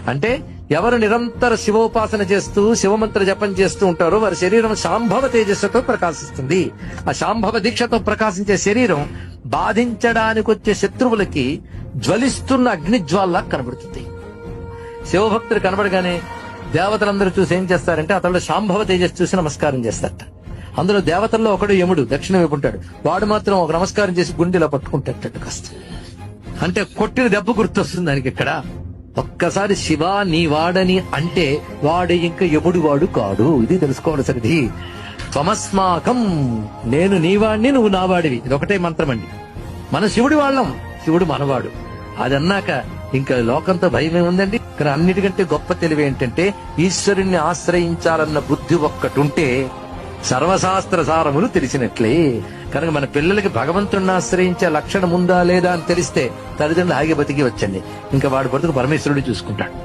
అంటే ఎవరు నిరంతర శివోపాసన చేస్తూ శివమంత్ర జపం చేస్తూ ఉంటారో వారి శరీరం శాంభవ తేజస్సుతో ప్రకాశిస్తుంది. ఆ శాంభవ దీక్షతో ప్రకాశించే శరీరం బాధించడానికి వచ్చే శత్రువులకి జ్వలిస్తున్న అగ్నిజ్వాల్లా కనబడుతుంది. శివభక్తులు కనబడగానే దేవతలందరూ చూసి ఏం చేస్తారంటే అతడు శాంభవ తేజస్సు చూసి నమస్కారం చేస్తారట. అందులో దేవతల్లో ఒకడు యముడు దక్షిణ వైపు ఉంటాడు. వాడు మాత్రం ఒక నమస్కారం చేసి గుండెలో పట్టుకుంటాడు కాస్త. అంటే కొట్టిన దెబ్బ గుర్తొస్తుంది దానికి. ఇక్కడ ఒక్కసారి శివ నీ వాడని అంటే వాడు ఇంకా యముడు వాడు కాడు. ఇది తెలుసుకోవాల్సినది. త్వమస్మాకం, నేను నీవాడిని నువ్వు నావాడివి. ఇది ఒకటే మంత్రం అండి. మన శివుడి వాళ్ళం, శివుడు మనవాడు. అది అన్నాక ఇంకా లోకంతో భయమే ఉందండి. ఇక్కడ అన్నిటికంటే గొప్ప తెలివి ఏంటంటే ఈశ్వరుణ్ణి ఆశ్రయించాలన్న బుద్ధి ఒక్కటుంటే సర్వశాస్త్ర సారములు తెలిసినట్లే. కనుక మన పిల్లలకి భగవంతుడిని ఆశ్రయించే లక్షణం ఉందా లేదా అని తెలిస్తే తల్లిదండ్రులు ఆగి బతికి వచ్చండి. ఇంకా వాడి బతుకు పరమేశ్వరుడు చూసుకుంటాడు.